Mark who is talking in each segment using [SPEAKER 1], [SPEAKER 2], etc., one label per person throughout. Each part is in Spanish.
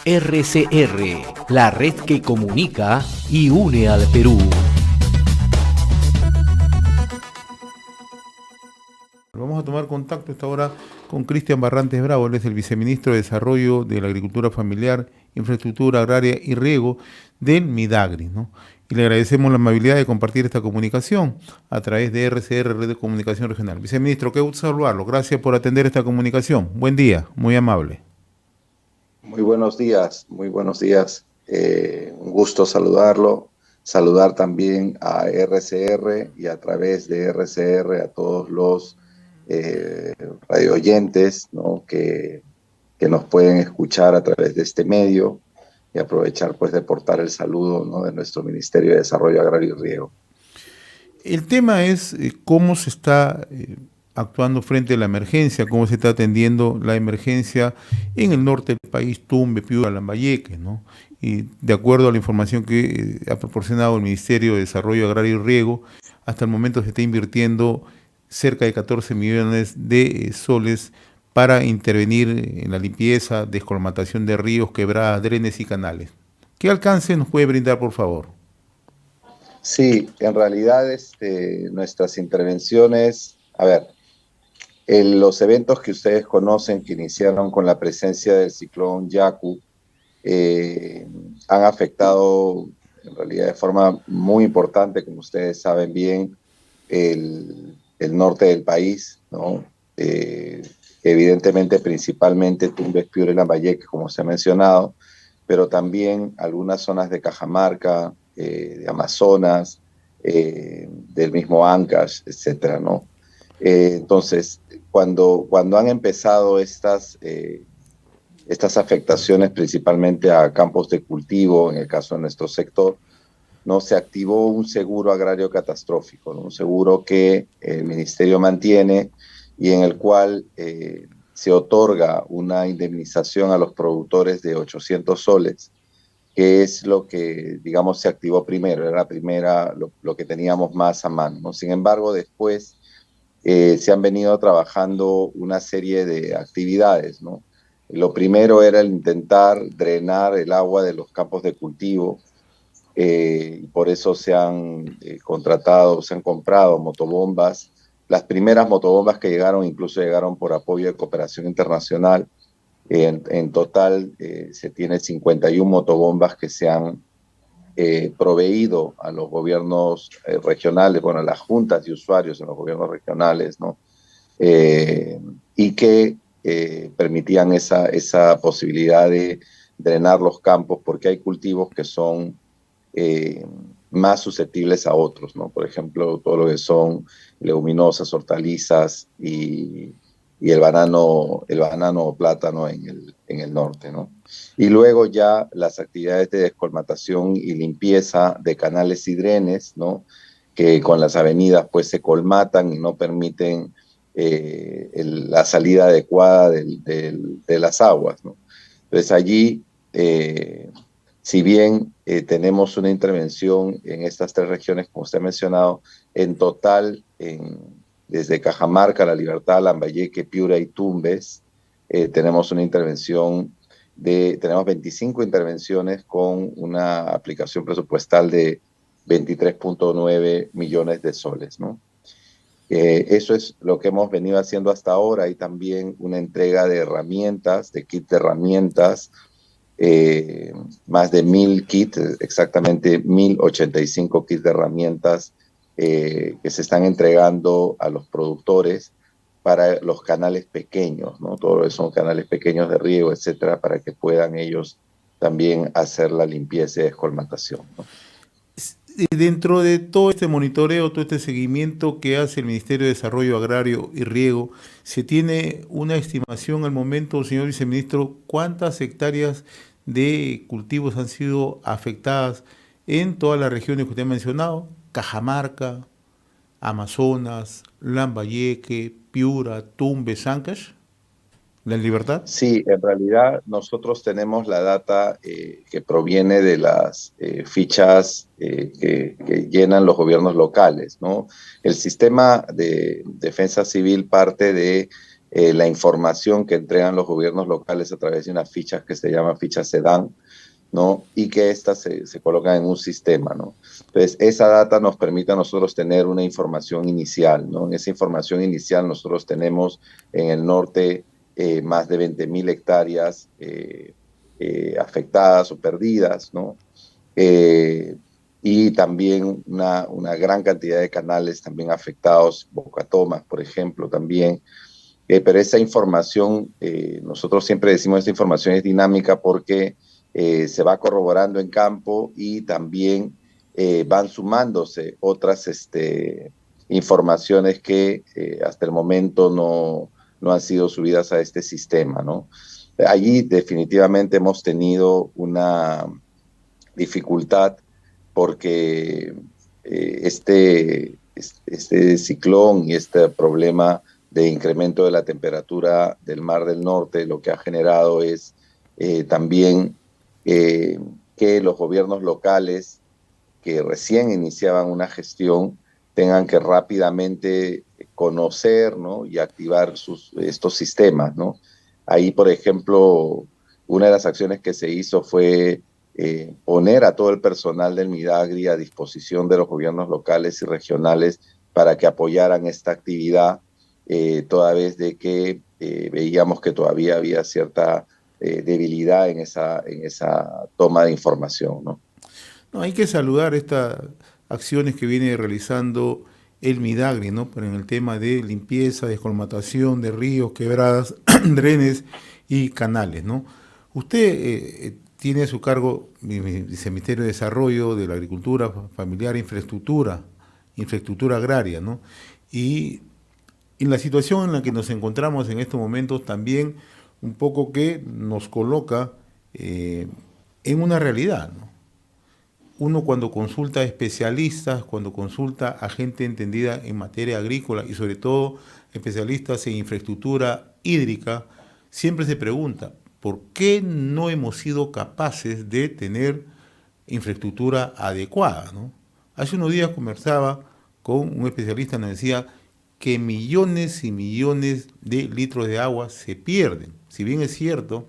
[SPEAKER 1] RCR, la red que comunica y une al Perú.
[SPEAKER 2] Vamos a tomar contacto esta hora con Cristian Barrantes Bravo, él es el viceministro de Desarrollo de la Agricultura Familiar, Infraestructura Agraria y Riego del Midagri, ¿no? Y le agradecemos la amabilidad de compartir esta comunicación a través de RCR, Red de Comunicación Regional. Viceministro, qué gusto saludarlo. Gracias por atender esta comunicación. Buen día, muy amable.
[SPEAKER 3] Muy buenos días, muy buenos días. Un gusto saludarlo, saludar también a RCR y a través de RCR a todos los radio oyentes, ¿no? que nos pueden escuchar a través de este medio y aprovechar pues de portar el saludo, ¿no? de nuestro Ministerio de Desarrollo Agrario y Riego.
[SPEAKER 2] El tema es cómo se está actuando frente a la emergencia, cómo se está atendiendo la emergencia en el norte del país, Tumbes, Piura, Lambayeque, ¿no? Y de acuerdo a la información que ha proporcionado el Ministerio de Desarrollo Agrario y Riego, hasta el momento se está invirtiendo cerca de 14 millones de soles para intervenir en la limpieza, descolmatación de ríos, quebradas, drenes y canales. ¿Qué alcance nos puede brindar, por favor?
[SPEAKER 3] Sí, en realidad nuestras intervenciones, a ver, los eventos que ustedes conocen que iniciaron con la presencia del ciclón Yaku han afectado en realidad de forma muy importante, como ustedes saben bien, el norte del país, ¿no? Evidentemente, principalmente Tumbes, Piura y Lambayeque, como se ha mencionado, pero también algunas zonas de Cajamarca, de Amazonas, del mismo Ancash, etcétera, ¿no? Entonces, cuando han empezado estas afectaciones principalmente a campos de cultivo, en el caso de nuestro sector, ¿no? Se activó un seguro agrario catastrófico, ¿no? Un seguro que el Ministerio mantiene y en el cual se otorga una indemnización a los productores de 800 soles, que es lo que, digamos, se activó primero, era la primera, lo que teníamos más a mano, ¿no? Sin embargo, después se han venido trabajando una serie de actividades, ¿no? Lo primero era el intentar drenar el agua de los campos de cultivo, y por eso se han contratado, se han comprado motobombas. Las primeras motobombas que llegaron incluso llegaron por apoyo de cooperación internacional. En total se tiene 51 motobombas que se han proveído a los gobiernos regionales, bueno, a las juntas de usuarios en los gobiernos regionales, ¿no? Y que permitían esa posibilidad de drenar los campos, porque hay cultivos que son más susceptibles a otros, ¿no? Por ejemplo, todo lo que son leguminosas, hortalizas y el banano o plátano en el norte, ¿no? Y luego ya las actividades de descolmatación y limpieza de canales y drenes, ¿no? Que con las avenidas pues se colmatan y no permiten la salida adecuada de las aguas, ¿no? Entonces allí, si bien tenemos una intervención en estas tres regiones, como usted ha mencionado, en total, desde Cajamarca, La Libertad, Lambayeque, Piura y Tumbes, tenemos una intervención tenemos 25 intervenciones con una aplicación presupuestal de 23.9 millones de soles, ¿no? Eso es lo que hemos venido haciendo hasta ahora y también una entrega de herramientas, de kits de herramientas, más de 1.000 kits, exactamente 1.085 kits de herramientas que se están entregando a los productores para los canales pequeños, ¿no? Todos lo que son canales pequeños de riego, etcétera, para que puedan ellos también hacer la limpieza y descolmatación, ¿no?
[SPEAKER 2] Dentro de todo este monitoreo, todo este seguimiento que hace el Ministerio de Desarrollo Agrario y Riego, ¿se tiene una estimación al momento, señor viceministro, cuántas hectáreas de cultivos han sido afectadas en todas las regiones que usted ha mencionado? Cajamarca, Amazonas, Lambayeque, Piura, Tumbes, Ancash, La Libertad.
[SPEAKER 3] Sí, en realidad nosotros tenemos la data que proviene de las fichas que llenan los gobiernos locales, ¿no? El sistema de defensa civil parte de la información que entregan los gobiernos locales a través de unas fichas que se llaman fichas SEDAN, ¿no? Y que estas se colocan en un sistema, ¿no? Entonces, esa data nos permite a nosotros tener una información inicial, ¿no? En esa información inicial nosotros tenemos en el norte más de 20.000 hectáreas afectadas o perdidas, ¿no? Y también una gran cantidad de canales también afectados, Bocatomas, por ejemplo, también. Pero esa información, nosotros siempre decimos esta información es dinámica porque se va corroborando en campo y también van sumándose otras informaciones que hasta el momento no han sido subidas a este sistema, ¿no? Allí definitivamente hemos tenido una dificultad porque este ciclón y este problema de incremento de la temperatura del Mar del Norte lo que ha generado es también que los gobiernos locales que recién iniciaban una gestión tengan que rápidamente conocer, ¿no? Y activar estos sistemas, ¿no? Ahí, por ejemplo, una de las acciones que se hizo fue poner a todo el personal del Midagri a disposición de los gobiernos locales y regionales para que apoyaran esta actividad, toda vez de que veíamos que todavía había cierta debilidad en esa toma de información, ¿no?
[SPEAKER 2] No, hay que saludar estas acciones que viene realizando el Midagri, ¿no? Pero en el tema de limpieza, descolmatación de ríos, quebradas, drenes y canales, ¿no? Usted tiene a su cargo el Viceministerio de Desarrollo de la Agricultura Familiar e Infraestructura Agraria, ¿no? Y en la situación en la que nos encontramos en estos momentos también un poco que nos coloca en una realidad, ¿no? Uno cuando consulta a especialistas, cuando consulta a gente entendida en materia agrícola y sobre todo especialistas en infraestructura hídrica, siempre se pregunta, ¿por qué no hemos sido capaces de tener infraestructura adecuada, ¿no? Hace unos días conversaba con un especialista, nos decía que millones y millones de litros de agua se pierden. Si bien es cierto,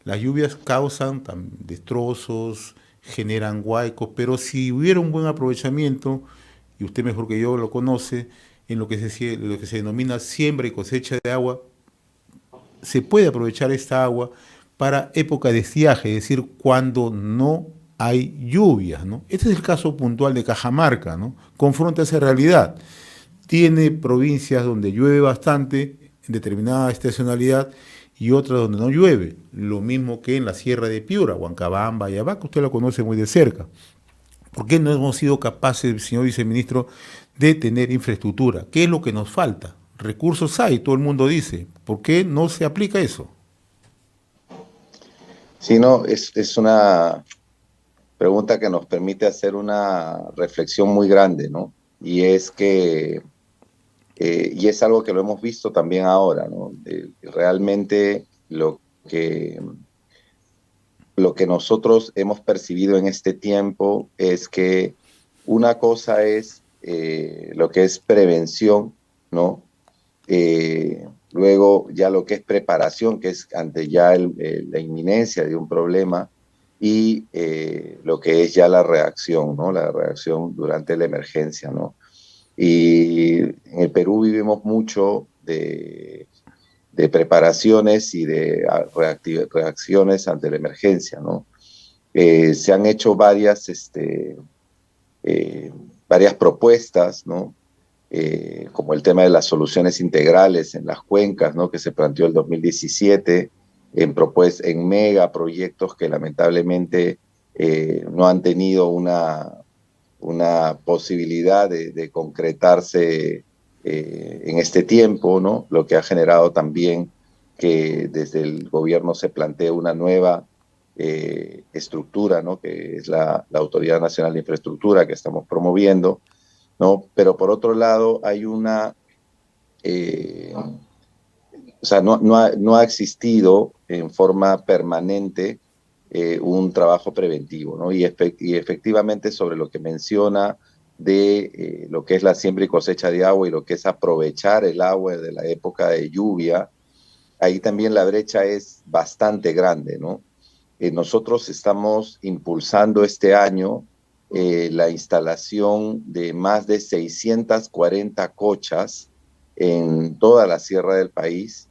[SPEAKER 2] las lluvias causan destrozos, generan huaicos, pero si hubiera un buen aprovechamiento, y usted mejor que yo lo conoce, en lo que se denomina siembra y cosecha de agua, se puede aprovechar esta agua para época de estiaje, es decir, cuando no hay lluvias, ¿no? Este es el caso puntual de Cajamarca, ¿no? Confronta esa realidad. Tiene provincias donde llueve bastante en determinada estacionalidad y otras donde no llueve, lo mismo que en la Sierra de Piura, Huancabamba, Ayabaca, usted lo conoce muy de cerca. ¿Por qué no hemos sido capaces, señor viceministro, de tener infraestructura? ¿Qué es lo que nos falta? Recursos hay, todo el mundo dice. ¿Por qué no se aplica eso?
[SPEAKER 3] Sí, no, es una pregunta que nos permite hacer una reflexión muy grande, ¿no? Y es que y es algo que lo hemos visto también ahora, ¿no? Realmente lo que nosotros hemos percibido en este tiempo es que una cosa es lo que es prevención, ¿no? Luego ya lo que es preparación, que es ante ya la inminencia de un problema, y lo que es ya la reacción, ¿no? La reacción durante la emergencia, ¿no? Y en el Perú vivimos mucho de preparaciones y de reacciones ante la emergencia, ¿no? Se han hecho varias propuestas, ¿no? Como el tema de las soluciones integrales en las cuencas, ¿no? Que se planteó el 2017, en megaproyectos que lamentablemente no han tenido una posibilidad de concretarse en este tiempo, ¿no? Lo que ha generado también que desde el gobierno se plantee una nueva estructura, ¿no? Que es la Autoridad Nacional de Infraestructura que estamos promoviendo, ¿no? Pero por otro lado hay o sea, no ha existido en forma permanente un trabajo preventivo, ¿no? Y efectivamente sobre lo que menciona de lo que es la siembra y cosecha de agua y lo que es aprovechar el agua de la época de lluvia, ahí también la brecha es bastante grande, ¿no? Nosotros estamos impulsando este año la instalación de más de 640 cochas en toda la sierra del país,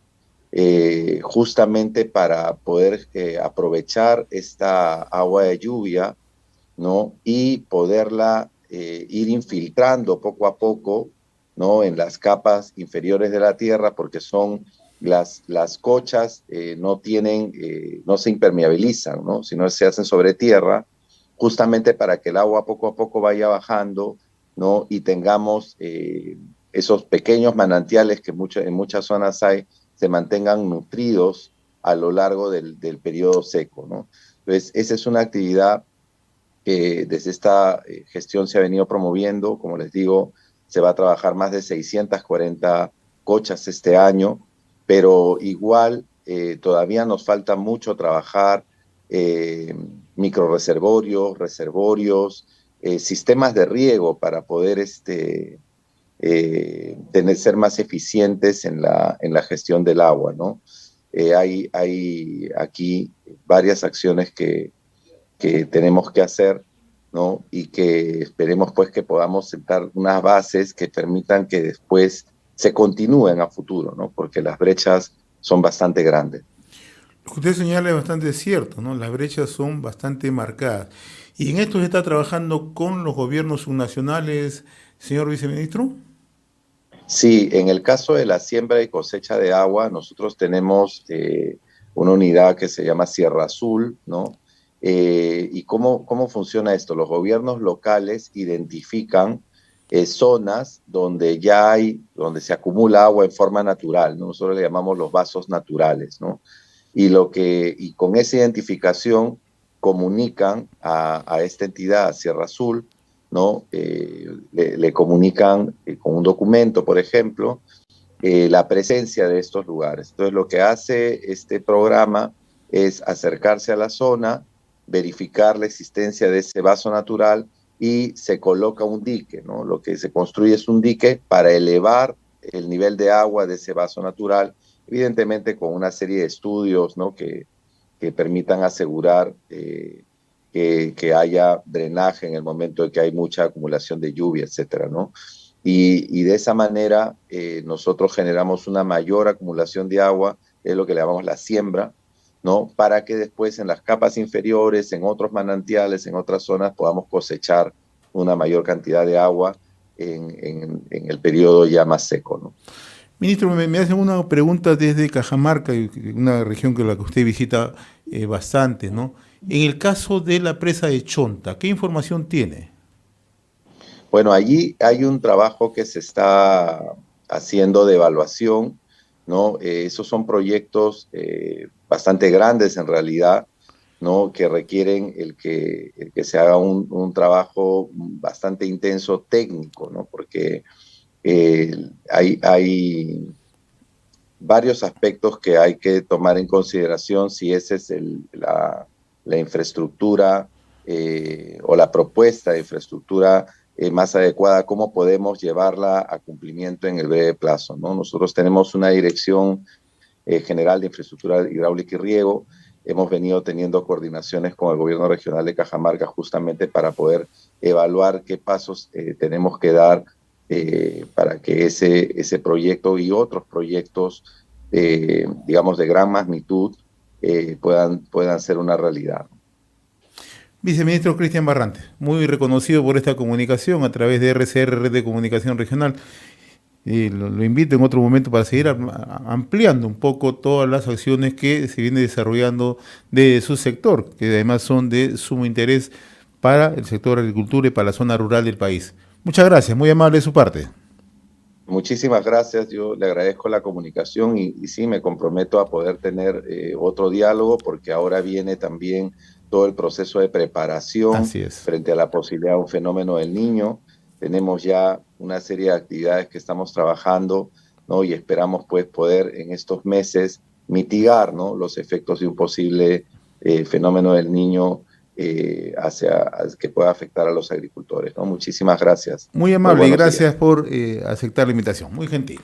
[SPEAKER 3] justamente para poder aprovechar esta agua de lluvia, ¿no? Y poderla ir infiltrando poco a poco, ¿no? En las capas inferiores de la tierra, porque son las cochas no tienen, no se impermeabilizan, ¿no? Sino se hacen sobre tierra, justamente para que el agua poco a poco vaya bajando, ¿no? Y tengamos esos pequeños manantiales que en muchas zonas hay, se mantengan nutridos a lo largo del periodo seco, ¿no? Entonces, esa es una actividad que desde esta gestión se ha venido promoviendo. Como les digo, se va a trabajar más de 640 cochas este año, pero igual todavía nos falta mucho trabajar microreservorios, reservorios, sistemas de riego para poder ser más eficientes en la gestión del agua, ¿no? Hay aquí varias acciones que tenemos que hacer, ¿no? Y que esperemos pues que podamos sentar unas bases que permitan que después se continúen a futuro, ¿no? Porque las brechas son bastante grandes.
[SPEAKER 2] Lo que usted señala es bastante cierto, ¿no? Las brechas son bastante marcadas. Y en esto se está trabajando con los gobiernos subnacionales, señor viceministro.
[SPEAKER 3] Sí, en el caso de la siembra y cosecha de agua, nosotros tenemos una unidad que se llama Sierra Azul, ¿no? ¿Y cómo funciona esto? Los gobiernos locales identifican zonas donde donde se acumula agua en forma natural, ¿no? Nosotros le llamamos los vasos naturales, ¿no? Y con esa identificación comunican a esta entidad, a Sierra Azul, ¿no? Le comunican con un documento, por ejemplo, la presencia de estos lugares. Entonces, lo que hace este programa es acercarse a la zona, verificar la existencia de ese vaso natural y se coloca un dique, ¿no? Lo que se construye es un dique para elevar el nivel de agua de ese vaso natural, evidentemente con una serie de estudios, ¿no? Que permitan asegurar que haya drenaje en el momento de que hay mucha acumulación de lluvia, etcétera, ¿no? Y de esa manera nosotros generamos una mayor acumulación de agua, es lo que le llamamos la siembra, ¿no? Para que después en las capas inferiores, en otros manantiales, en otras zonas, podamos cosechar una mayor cantidad de agua en el periodo ya más seco, ¿no?
[SPEAKER 2] Ministro, me hacen una pregunta desde Cajamarca, una región que la que usted visita bastante, ¿no? En el caso de la presa de Chonta, ¿qué información tiene?
[SPEAKER 3] Bueno, allí hay un trabajo que se está haciendo de evaluación, ¿no? Esos son proyectos bastante grandes en realidad, ¿no? Que requieren el que se haga un trabajo bastante intenso técnico, ¿no? Porque hay varios aspectos que hay que tomar en consideración si esa es la infraestructura o la propuesta de infraestructura más adecuada, cómo podemos llevarla a cumplimiento en el breve plazo, ¿no? Nosotros tenemos una dirección general de infraestructura hidráulica y riego. Hemos venido teniendo coordinaciones con el gobierno regional de Cajamarca justamente para poder evaluar qué pasos tenemos que dar para que ese proyecto y otros proyectos, digamos, de gran magnitud puedan ser una realidad.
[SPEAKER 2] Viceministro Cristian Barrante, muy reconocido por esta comunicación a través de RCR, Red de Comunicación Regional. Lo invito en otro momento para seguir ampliando un poco todas las acciones que se vienen desarrollando de su sector, que además son de sumo interés para el sector agricultura y para la zona rural del país. Muchas gracias, muy amable de su parte.
[SPEAKER 3] Muchísimas gracias, yo le agradezco la comunicación y sí, me comprometo a poder tener otro diálogo porque ahora viene también todo el proceso de preparación
[SPEAKER 2] Así es.
[SPEAKER 3] frente a la posibilidad de un fenómeno del niño. Tenemos ya una serie de actividades que estamos trabajando, ¿no? Y esperamos pues poder en estos meses mitigar, ¿no? Los efectos de un posible fenómeno del niño que pueda afectar a los agricultores, ¿no? Muchísimas gracias.
[SPEAKER 2] Muy amable y gracias por aceptar la invitación. Muy gentil.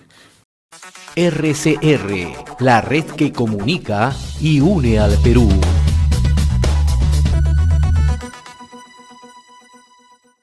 [SPEAKER 1] RCR, la red que comunica y une al Perú.